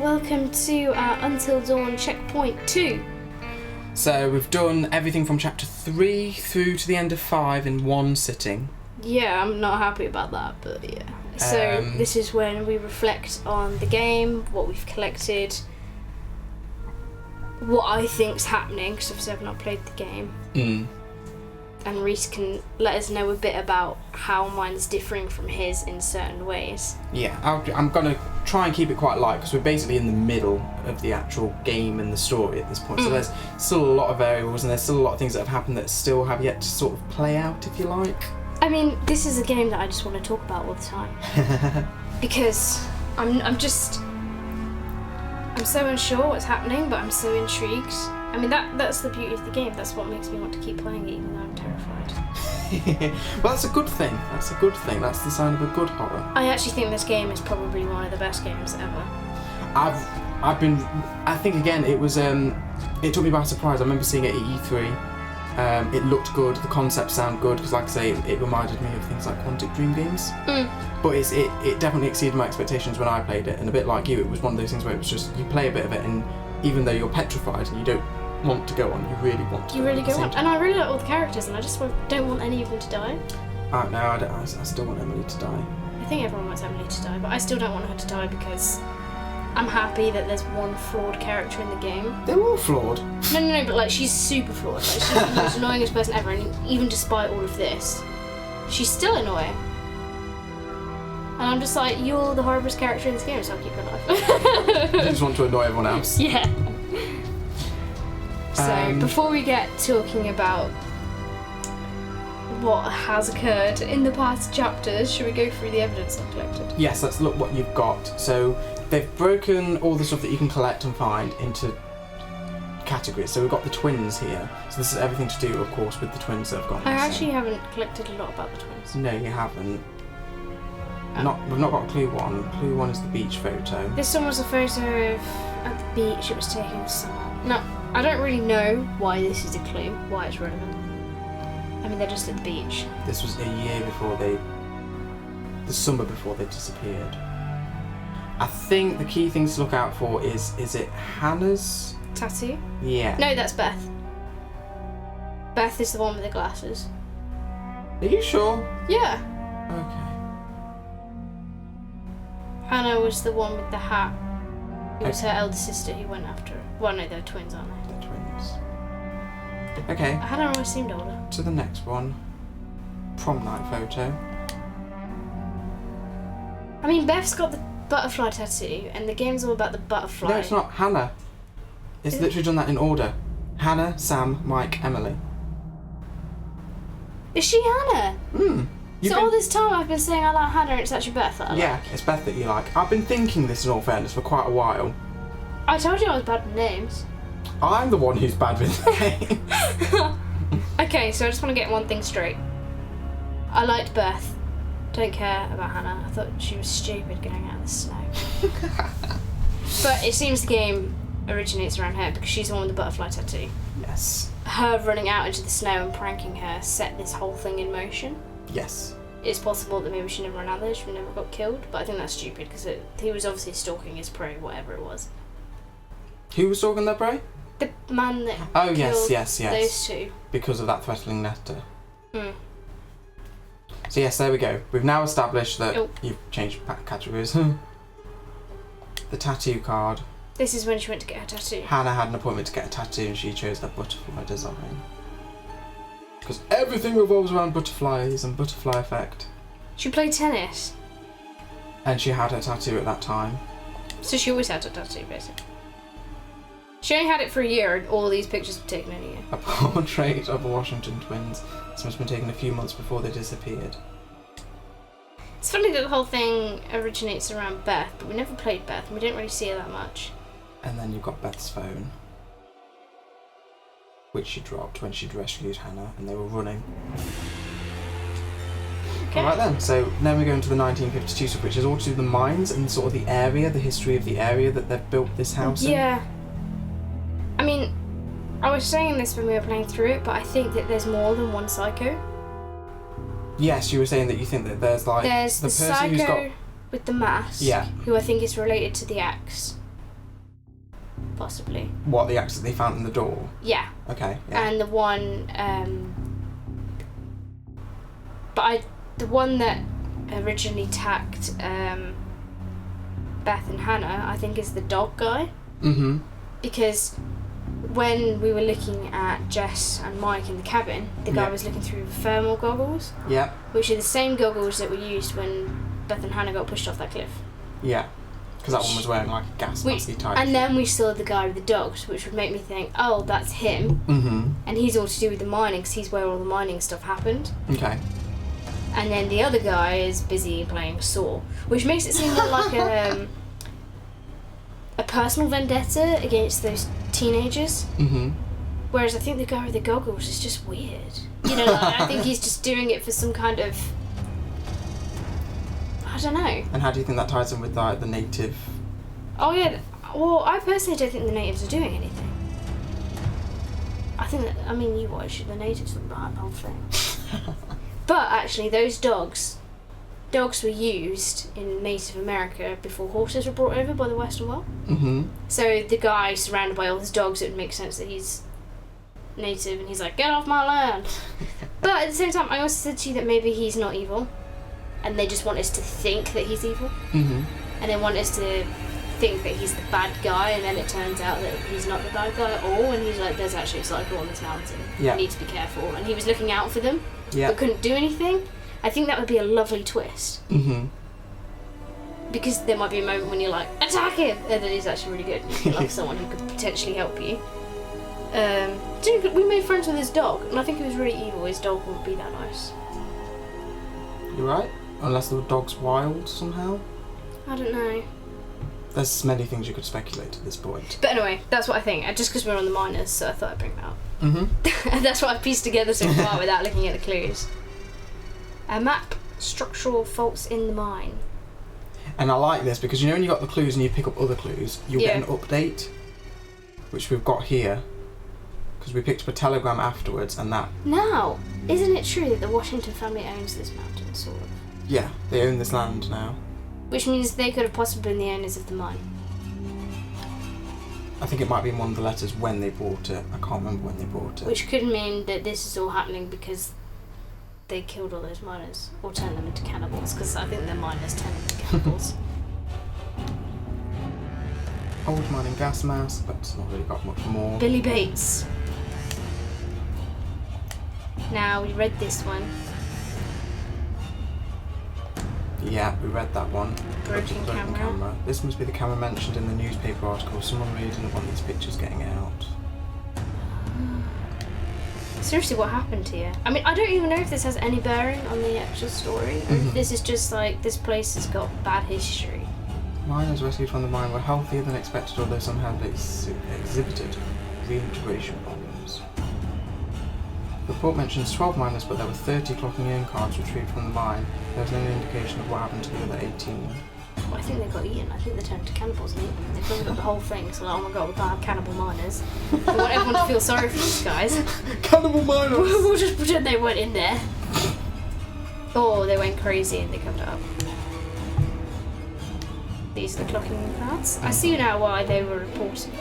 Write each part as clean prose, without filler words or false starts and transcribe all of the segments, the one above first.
welcome to Until Dawn Checkpoint 2. So we've done everything from chapter 3 through to the end of 5 in one sitting. Yeah, I'm not happy about that, but yeah. So this is when we reflect on the game, what we've collected, what I think's happening, because obviously I've not played the game. And Reese can let us know a bit about how mine's differing from his in certain ways. Yeah, I'm going to try and keep it quite light, because we're basically in the middle of the actual game and the story at this point. So there's still a lot of variables, and there's still a lot of things that have happened that still have yet to sort of play out, if you like. I mean, this is a game that I just want to talk about all the time. Because I'm so unsure what's happening, but I'm so intrigued. I mean, that's the beauty of the game. That's what makes me want to keep playing it, even though I'm terrified. Well, that's a good thing. That's a good thing. That's the sign of a good horror. I actually think this game is probably one of the best games ever. I think again, it was, it took me by surprise. I remember seeing it at E3. It looked good, the concepts sound good, because like I say, it reminded me of things like Quantic Dream games. But it definitely exceeded my expectations when I played it, and a bit like you, it was one of those things where it was just, you play a bit of it, and even though you're petrified and you don't want to go on, you really want to. You really go on, and I really like all the characters, and I just don't want any of them to die. No, I still want Emily to die. I think everyone wants Emily to die, but I still don't want her to die because I'm happy that there's one flawed character in the game. They're all flawed. No, but like she's super flawed. Like she's the most annoyingest person ever, and even despite all of this, she's still annoying. And I'm just like, you're the horriblest character in this game, so I'll keep her alive. You just want to annoy everyone else. Yeah. So before we get talking about what has occurred in the past chapters, should we go through the evidence I've collected? Yes, let's look what you've got. So they've broken all the stuff that you can collect and find into categories. So we've got the twins here. So this is everything to do, of course, with the twins that have gone. I actually haven't collected a lot about the twins. No, you haven't. We've not got clue 1. Clue 1 is the beach photo. This one was a photo of at the beach. It was taken this summer. No, I don't really know why this is a clue, why it's relevant. I mean, they're just at the beach. This was a year before the summer before they disappeared. I think the key things to look out for is it Hannah's tattoo? Yeah. No, that's Beth. Beth is the one with the glasses. Are you sure? Yeah. Okay. Hannah was the one with the hat. It was her elder sister who went after her. Well, no, they're twins, aren't they? They're twins. Okay. Hannah always seemed older. To the next one. Prom night photo. I mean, Beth's got the butterfly tattoo, and the game's all about the butterfly. No, it's not. Hannah. It's literally done that in order. Hannah, Sam, Mike, Emily. Is she Hannah? So all this time I've been saying I like Hannah, and it's actually Beth that I like. It's Beth that you like. I've been thinking this in all fairness for quite a while. I told you I was bad with names. I'm the one who's bad with names. Okay, so I just want to get one thing straight. I liked Beth. Don't care about Hannah. I thought she was stupid going out in the snow. But it seems the game originates around her because she's the one with the butterfly tattoo. Yes. Her running out into the snow and pranking her set this whole thing in motion. Yes. It's possible that maybe she never ran out there, she never got killed, but I think that's stupid because he was obviously stalking his prey, whatever it was. Who was stalking their prey? The man that killed yes. those two. Because of that threatening letter. So yes, there we go. We've now established that you've changed categories. The tattoo card. This is when she went to get her tattoo. Hannah had an appointment to get a tattoo and she chose the butterfly design. Because everything revolves around butterflies and butterfly effect. She played tennis. And she had her tattoo at that time. So she always had her tattoo, basically. She only had it for a year, and all these pictures were taken in a year. A portrait of the Washington twins. This must have been taken a few months before they disappeared. It's funny that the whole thing originates around Beth, but we never played Beth, and we didn't really see her that much. And then you've got Beth's phone, which she dropped when she'd rescued Hannah, and they were running. Okay. Alright then, so then we go into the 1952 stuff, which is all to do with the mines and sort of the area, the history of the area that they've built this house in. Yeah. I mean, I was saying this when we were playing through it, but I think that there's more than one psycho. Yes, you were saying that you think that there's like there's the person psycho who's got with the mask, Yeah. who I think is related to the axe. possibly. What, the accident they found in the door? Yeah. Okay, yeah. And the one, the one that originally attacked Beth and Hannah, I think is the dog guy. Mm-hmm. Because when we were looking at Jess and Mike in the cabin, the guy was looking through thermal goggles. Yeah. Which are the same goggles that were used when Beth and Hannah got pushed off that cliff. Yeah. Because that one was wearing like a gas mask type. And then we saw the guy with the dogs, which would make me think, oh, that's him. Mm-hmm. And he's all to do with the mining, because he's where all the mining stuff happened. Okay. And then the other guy is busy playing Saw, which makes it seem more like a personal vendetta against those teenagers. Mm-hmm. Whereas I think the guy with the goggles is just weird. You know, like, I think he's just doing it for some kind of... I don't know. And how do you think that ties in with like the native? Oh yeah, well I personally don't think the natives are doing anything. I think that, I mean you watch, the natives are behind the whole thing. But actually those dogs were used in Native America before horses were brought over by the Western world. Mm-hmm. So the guy surrounded by all his dogs, it would make sense that he's native and he's like, get off my land. But at the same time I also said to you that maybe he's not evil. And they just want us to think that he's evil. Mm-hmm. And they want us to think that he's the bad guy, and then it turns out that he's not the bad guy at all, and he's like, there's actually a cycle on this mountain. Yeah. You need to be careful. And he was looking out for them, yeah. but couldn't do anything. I think that would be a lovely twist. Mm-hmm. Because there might be a moment when you're like, attack him! And then he's actually really good. You love someone who could potentially help you. We made friends with his dog, and I think he was really evil. His dog wouldn't be that nice. You're right. Unless the dog's wild somehow. I don't know. There's many things you could speculate at this point. But anyway, that's what I think. Just because we're on the miners, so I thought I'd bring that up. Mm-hmm. And that's what I've pieced together so far without looking at the clues. A map, structural faults in the mine. And I like this because you know when you got the clues and you pick up other clues, you'll get an update, which we've got here. Because we picked up a telegram afterwards and that... Now, isn't it true that the Washington family owns this mountain, sort of? Yeah, they own this land now. Which means they could have possibly been the owners of the mine. I think it might be in one of the letters when they bought it. I can't remember when they bought it. Which could mean that this is all happening because they killed all those miners. Or turned them into cannibals, because I think the miners turned into cannibals. Old mining gas mask, but it's not really got much more. Billy Bates. Now, we read this one. Yeah, we read that one. Broken camera. This must be the camera mentioned in the newspaper article. Someone really didn't want these pictures getting out. Seriously, what happened here? I mean, I don't even know if this has any bearing on the actual story, or if this is just like, this place has got bad history. Miners rescued from the mine were healthier than expected, although some had exhibited reintegration problems. The report mentions 12 miners, but there were 30 clocking in cards retrieved from the mine. There was no indication of what happened to the other 18. Well, I think they got eaten. I think they turned into cannibals and eaten. They covered up the whole thing, so like, oh my god, we can't have cannibal miners. We want everyone to feel sorry for these guys. Cannibal miners! We'll just pretend they weren't in there. Or they went crazy and they covered it up. These are the clocking in cards. I see now why they were reporting.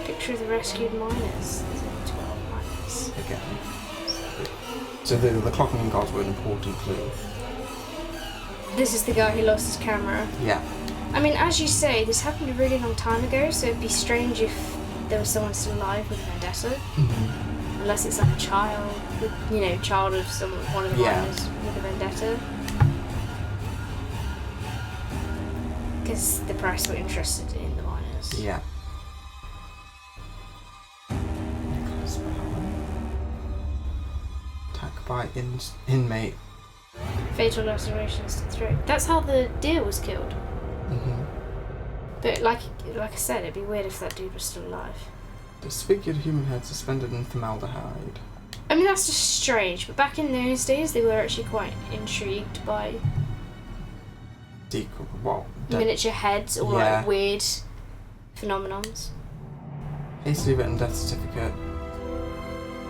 Picture of the rescued miners. There's only 12 miners. Again. So the clocking in cards were an important clue. This is the guy who lost his camera. Yeah. I mean, as you say, this happened a really long time ago, so it'd be strange if there was someone still alive with a vendetta. Mm-hmm. Unless it's like a child, child of someone, one of the miners with a vendetta. Because the press were interested in the miners. Yeah. Attack by inmate. Fatal lacerations to the throat. That's how the deer was killed. Mm-hmm. But like I said, it'd be weird if that dude was still alive. Disfigured human head suspended in formaldehyde. I mean, that's just strange, but back in those days, they were actually quite intrigued by miniature heads or like weird phenomenons. Hastily written death certificate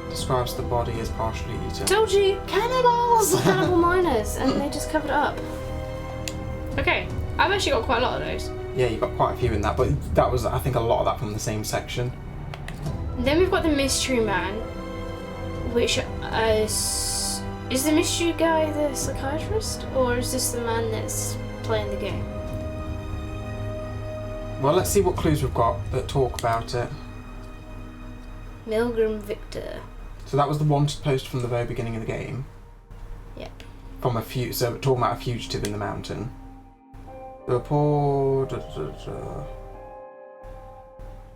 describes the body as partially eaten. Told you! Cannibals! Cannibal miners, and they just covered it up. Okay, I've actually got quite a lot of those. Yeah, you've got quite a few in that, but that was, I think, a lot of that from the same section. Then we've got the mystery man, which is the mystery guy the psychiatrist, or is this the man that's playing the game? Well, let's see what clues we've got that talk about it. Milgram Victor. So that was the wanted post from the very beginning of the game. Yeah. So we're talking about a fugitive in the mountain. The report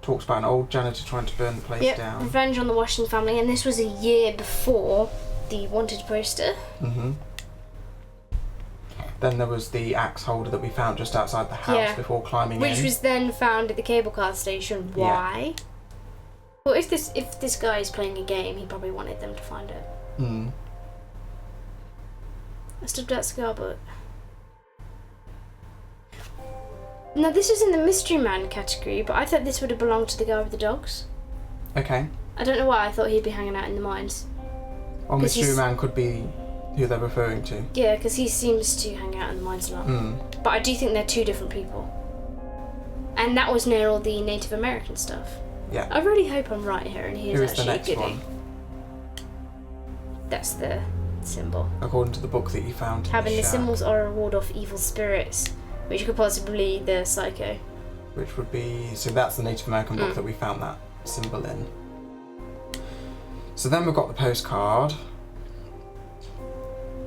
talks about an old janitor trying to burn the place down. Revenge on the Washington family, and this was a year before the wanted poster. Mm-hmm. Then there was the axe holder that we found just outside the house before climbing in. Which was then found at the cable car station. Why? Yeah. Well, if this guy is playing a game, he probably wanted them to find it. Mm. I stubbed out cigar butt. Now, this is in the Mystery Man category, but I thought this would have belonged to the guy with the dogs. Okay. I don't know why I thought he'd be hanging out in the mines. Well, Mystery Man could be who they're referring to. Yeah, because he seems to hang out in the mines a lot. Mm. But I do think they're two different people. And that was near all the Native American stuff. Yeah. I really hope I'm right here, and he is actually the next goody. one? That's the symbol. According to the book that you found. Having the shack, symbols are a ward off evil spirits, which could possibly be the psycho. Which would be... So that's the Native American book that we found that symbol in. So then we've got the postcard.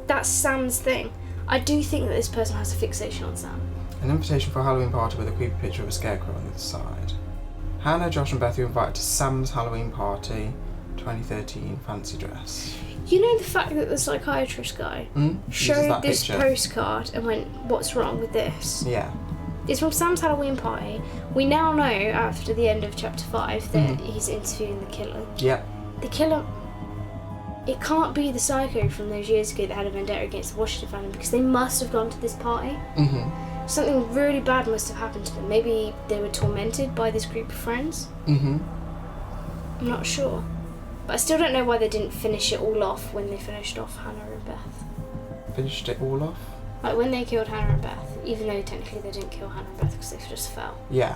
That's Sam's thing. I do think that this person has a fixation on Sam. An invitation for a Halloween party with a creepy picture of a scarecrow on the other side. Hannah, Josh and Beth were invited to Sam's Halloween party 2013 fancy dress. You know the fact that the psychiatrist guy showed this postcard and went, "What's wrong with this?" Yeah. It's from Sam's Halloween party. We now know, after the end of chapter 5, that he's interviewing the killer. Yep. The killer... It can't be the psycho from those years ago that had a vendetta against the Washington family, because they must have gone to this party. Mm-hmm. Something really bad must have happened to them. Maybe they were tormented by this group of friends. Mm-hmm. I'm not sure. But I still don't know why they didn't finish it all off when they finished off Hannah and Beth. Finished it all off? Like when they killed Hannah and Beth, even though technically they didn't kill Hannah and Beth because they just fell. Yeah.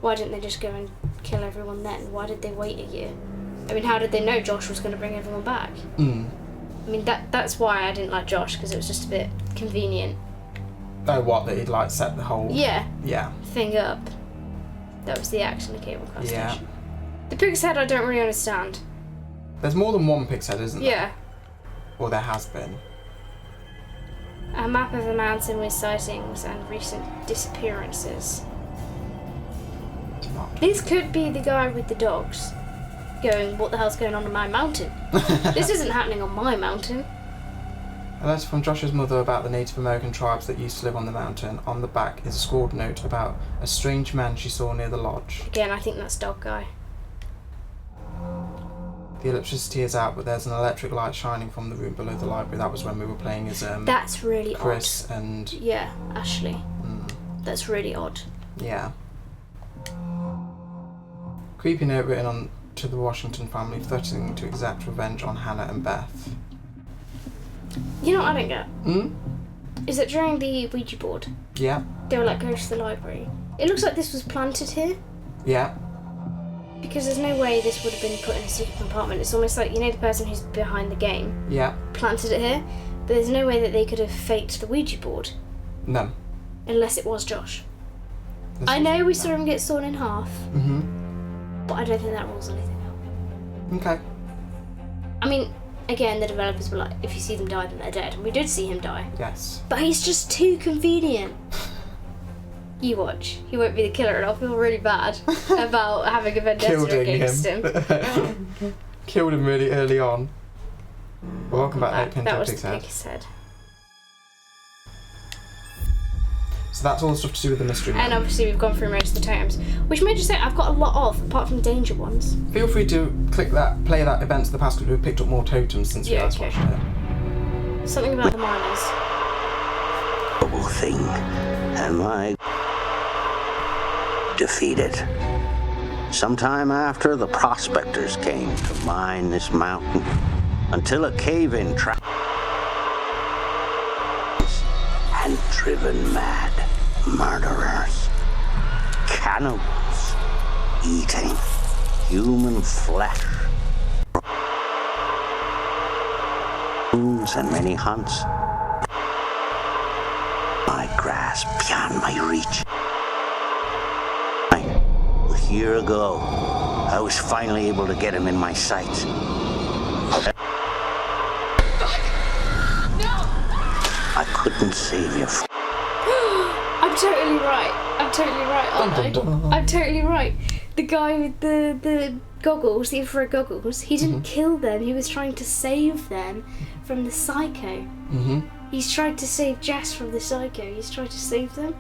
Why didn't they just go and kill everyone then? Why did they wait a year? I mean, how did they know Josh was going to bring everyone back? Mm. I mean, that's why I didn't like Josh, because it was just a bit convenient. Oh, what? That he'd like set the whole... Yeah. Yeah. Thing up. That was the action of the cable car Yeah. station. The pig's head I don't really understand. There's more than one pig's head, isn't there? Yeah. Or there has been. A map of the mountain with sightings and recent disappearances. This could be the guy with the dogs going, "What the hell's going on my mountain? This isn't happening on my mountain." A letter from Josh's mother about the Native American tribes that used to live on the mountain. On the back is a scrawled note about a strange man she saw near the lodge. Again, I think that's dog guy. The electricity is out, but there's an electric light shining from the room below the library. That was when we were playing as that's really Chris odd. And... Yeah, Ashley. That's really odd. Yeah. Creepy note written on to the Washington family, threatening to exact revenge on Hannah and Beth. You know what I don't get? Is that during the Ouija board, Yeah. they were like, "Go to the library." It looks like this was planted here. Yeah. Because there's no way this would have been put in a secret compartment. It's almost like, you know, the person who's behind the game Yeah. planted it here, but there's no way that they could have faked the Ouija board. No. Unless it was Josh. I know we saw him get sawn in half, but I don't think that rules anything out. Okay. I mean, again, the developers were like, if you see them die, then they're dead. And we did see him die. Yes. But he's just too convenient. You watch. He won't be the killer, and I'll feel really bad about having a vendetta against him. Killed him really early on. Welcome back to That was Pig's the Head. pig's head. So that's all the stuff to do with the mystery man. And obviously we've gone through most of the totems, which may just say I've got a lot of, apart from danger ones. Feel free to click that, play that events of the past, because we've picked up more totems since we last watched it. Something about the miners. Horrible thing, and my defeated. Sometime after, the prospectors came to mine this mountain until a cave-in trap and driven mad. Murderers. Cannibals. Eating human flesh. And many hunts. My grasp beyond my reach. A year ago, I was finally able to get him in my sights. I couldn't save you. I'm totally right. I'm totally right, aren't I? I'm totally right. The guy with the goggles, the infrared goggles, he didn't kill them. He was trying to save them from the psycho. He's trying to save Jess from the psycho. He's trying to save them.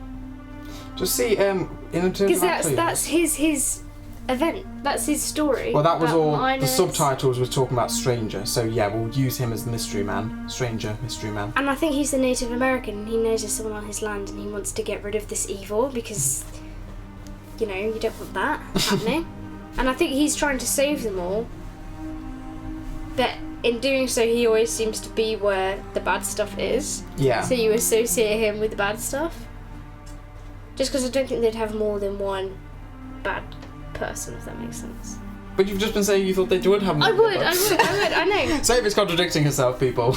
Just see, in terms of because that's his event. That's his story. Well, that was all. Miners. The subtitles were talking about Stranger, so yeah, we'll use him as the mystery man. Stranger, mystery man. And I think he's a Native American. And he knows there's someone on his land, and he wants to get rid of this evil because, you know, you don't want that happening. And I think he's trying to save them all. But in doing so, he always seems to be where the bad stuff is. Yeah. So you associate him with the bad stuff. Just because I don't think they'd have more than one bad person, if that makes sense. But you've just been saying you thought they would have more. I would, I know. Sophie's contradicting herself, people.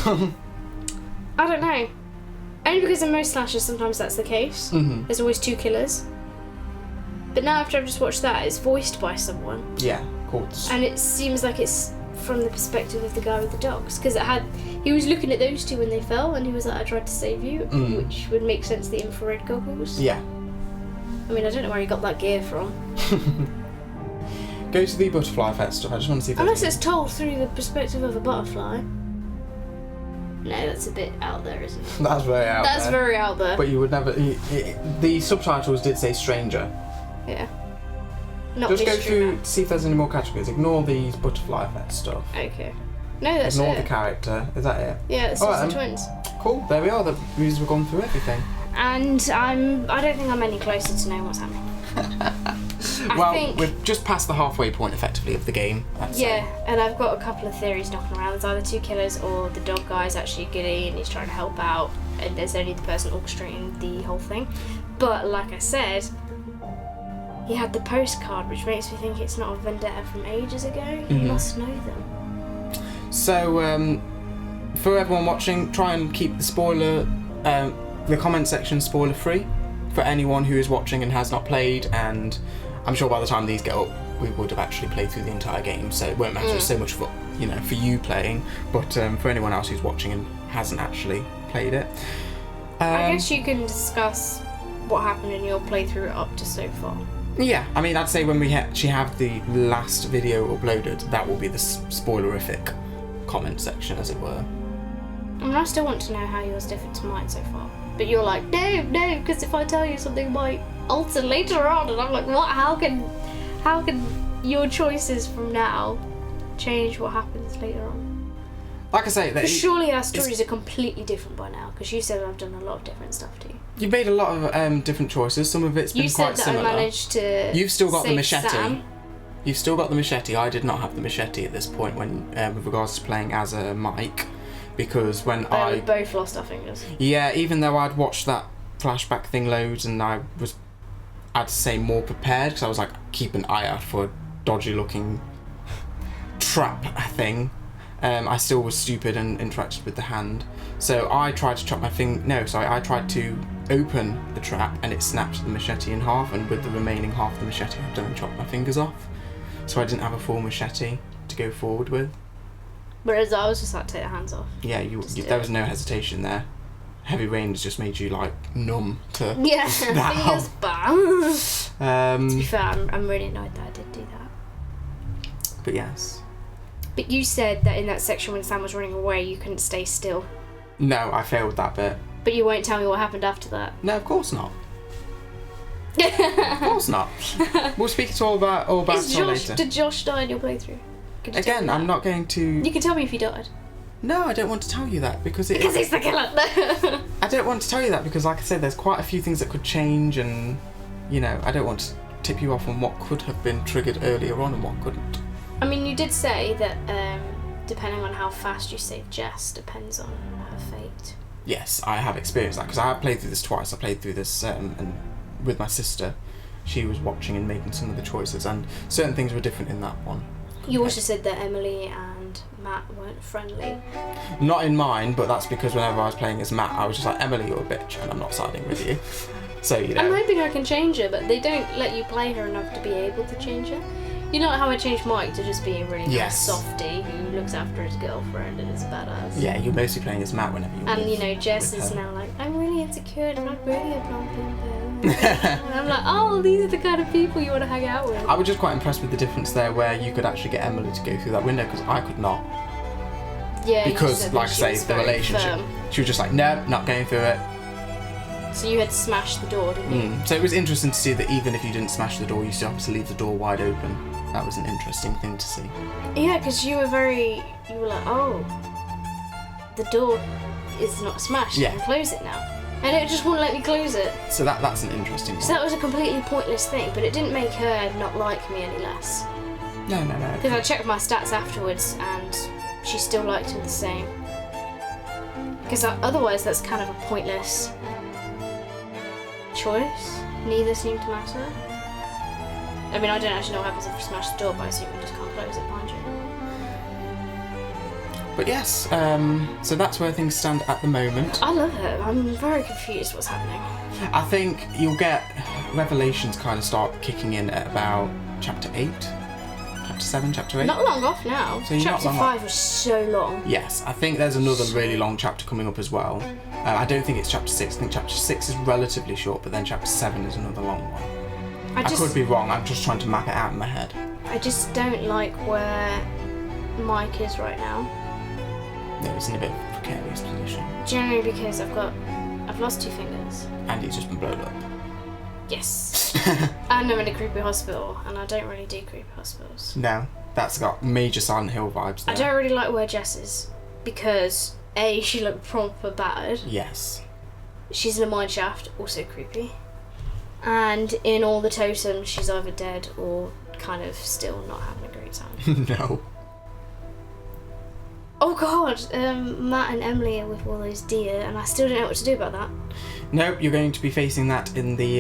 I don't know. Only because in most slashers, sometimes that's the case. There's always two killers. But now after I've just watched that, it's voiced by someone. Yeah, cool. And it seems like it's from the perspective of the guy with the dogs. Because he was looking at those two when they fell, and he was like, I tried to save you, which would make sense, the infrared goggles. Yeah. I mean, I don't know where he got that gear from. Go to the butterfly effect stuff. I just want to see if Unless it's told through the perspective of a butterfly. No, that's a bit out there, isn't it? That's very out there. That's very out there. But you would never... the subtitles did say Stranger. Yeah. Not just go mystery through, man. see if there's any more categories. Ignore these butterfly effect stuff. Okay. No, that's Ignore it. the character. Is that it? Yeah, it's All just right, the twins. Cool, there we are. We've gone through everything. And I don't think I'm any closer to knowing what's happening. Well, I think, we're just past the halfway point, effectively, of the game. yeah, and I've got a couple of theories knocking around. There's either two killers or the dog guy's actually goody and he's trying to help out, and there's only the person orchestrating the whole thing. But like I said, he had the postcard, which makes me think it's not a vendetta from ages ago. He must know them. So, for everyone watching, try and keep the comment section spoiler free for anyone who is watching and has not played, and I'm sure by the time these get up we would have actually played through the entire game, so it won't matter so much for you playing, but for anyone else who's watching and hasn't actually played it. I guess you can discuss what happened in your playthrough up to so far. Yeah, I mean, I'd say when we actually have the last video uploaded, that will be the spoilerific comment section, as it were. I mean, I still want to know how yours differed to mine so far. But you're like, no, because if I tell you something might alter later on, and I'm like, what? How can your choices from now change what happens later on? Like I say, Because surely our stories are completely different by now, because you said I've done a lot of different stuff to you. You've made a lot of different choices. Some of it's been quite similar. You said that I managed to You've still got the machete. Sam. You've still got the machete. I did not have the machete at this point when, with regards to playing as a Mike, because when We both lost our fingers. Yeah, even though I'd watched that flashback thing loads and I'd say more prepared, because I was like, keep an eye out for a dodgy looking trap thing. I still was stupid and interacted with the hand. So I tried to chop my I tried to open the trap and it snapped the machete in half, and with the remaining half of the machete I've done and chopped my fingers off. So I didn't have a full machete to go forward with. Whereas I was just like, take the hands off. Yeah, there was no hesitation there. Heavy rain has just made you like numb to fingers bam. To be fair, I'm really annoyed that I did do that. But yes. But you said that in that section when Sam was running away, you couldn't stay still. No, I failed that bit. But you won't tell me what happened after that. No, of course not. Of course not. We'll speak it all about it later. Did Josh die in your playthrough? Again, I'm not going to... You can tell me if he died. No, I don't want to tell you that because he's the killer. I don't want to tell you that because, like I said, there's quite a few things that could change, and I don't want to tip you off on what could have been triggered earlier on and what couldn't. I mean, you did say that depending on how fast you save Jess depends on her fate. Yes, I have experienced that because I have played through this twice. I played through this and with my sister. She was watching and making some of the choices, and certain things were different in that one. You also said that Emily and Matt weren't friendly. Not in mine, but that's because whenever I was playing as Matt, I was just like, Emily, you're a bitch, and I'm not siding with you. So, you know. I'm hoping I can change her, but they don't let you play her enough to be able to change her. You know how I changed Mike to just be a really nice softie who looks after his girlfriend and is a badass. Yeah, you're mostly playing as Matt whenever you're And, with, you know, Jess is now like, I'm really insecure and I'm not really a blonde bimbo. And I'm like, oh, these are the kind of people you want to hang out with. I was just quite impressed with the difference there where you could actually get Emily to go through that window because I could not. Yeah, Because, like I say, the relationship. She was just like, no, not going through it. So you had to smash the door, didn't you? So it was interesting to see that even if you didn't smash the door, you still have to leave the door wide open. That was an interesting thing to see. Yeah, because you were like, oh, the door is not smashed. Yeah. You can close it now. And it just wouldn't let me close it. So that's an interesting one. So that was a completely pointless thing, but it didn't make her not like me any less. No. Because I checked my stats afterwards and she still liked him the same. Because otherwise that's kind of a pointless choice. Neither seemed to matter. I mean, I don't actually know what happens if you smash the door, but I assume you just can't close it behind you. But yes, so that's where things stand at the moment. I love it. I'm very confused what's happening. I think you'll get revelations kind of start kicking in at about chapter 8, chapter 7, chapter 8. Not long off now. So you're not Chapter long 5 was so long. Yes, I think there's another really long chapter coming up as well. I don't think it's chapter 6. I think chapter 6 is relatively short, but then chapter 7 is another long one. I could be wrong. I'm just trying to map it out in my head. I just don't like where Mike is right now. No, he's in a bit of a precarious position. Generally because I've lost 2 fingers. And he's just been blown up. Yes. And I'm in a creepy hospital, and I don't really do creepy hospitals. No, that's got major Silent Hill vibes there. I don't really like where Jess is because A, she looked proper battered. Yes. She's in a mine shaft, also creepy. And in all the totems, she's either dead or kind of still not having a great time. No. Oh god, Matt and Emily are with all those deer, and I still don't know what to do about that. Nope, you're going to be facing that in the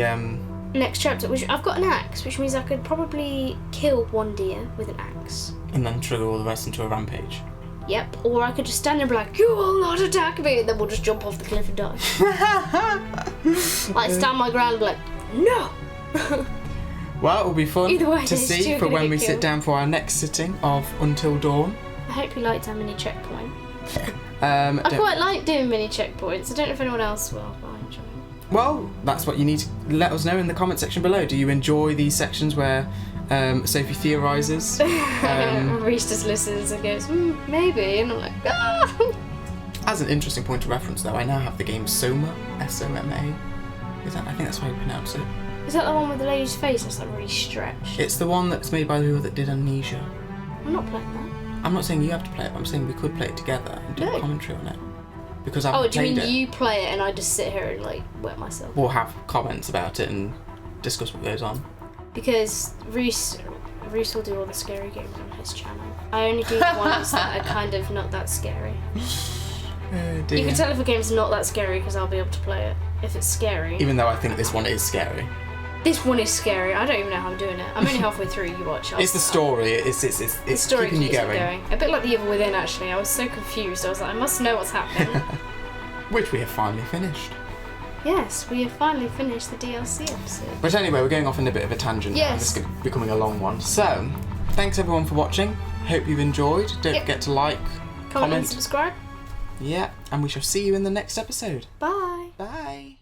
next chapter, which I've got an axe, which means I could probably kill one deer with an axe. And then trigger all the rest into a rampage. Yep, or I could just stand there and be like, you will not attack me, and then we'll just jump off the cliff and die. Like, stand my ground and be like, no! Well, it will be fun Either way, to see for when we sit down for our next sitting of Until Dawn. I hope you liked our mini checkpoint. I quite like doing mini checkpoints. I don't know if anyone else will, but I enjoy it. Well, that's what you need to let us know in the comment section below. Do you enjoy these sections where Sophie theorises? Reese just listens and goes, maybe, and I'm like, ah! As an interesting point of reference, though, I now have the game Soma, S-O-M-A. I think that's how you pronounce it. Is that the one with the lady's face that's like really stretched? It's the one that's made by the people that did Amnesia. I'm not playing that. I'm not saying you have to play it, but I'm saying we could play it together and do a commentary on it. Because I've Oh, do you played mean it. you play it and I just sit here and like wet myself? We'll have comments about it and discuss what goes on. Because Reese will do all the scary games on his channel. I only do the ones that are kind of not that scary. Dear. You can tell if a game's not that scary because I'll be able to play it. If it's scary. Even though I think this one is scary. This one is scary. I don't even know how I'm doing it. I'm only halfway through. You watch. It's the story. It's the story keeping you keeps going. it going. A bit like The Evil Within, actually. I was so confused. I was like, I must know what's happening. Which we have finally finished. Yes, we have finally finished the DLC episode. But anyway, we're going off in a bit of a tangent now. Yes. This is becoming a long one. So, thanks everyone for watching. Hope you've enjoyed. Don't forget to like, comment and subscribe. Yeah, and we shall see you in the next episode. Bye. Bye.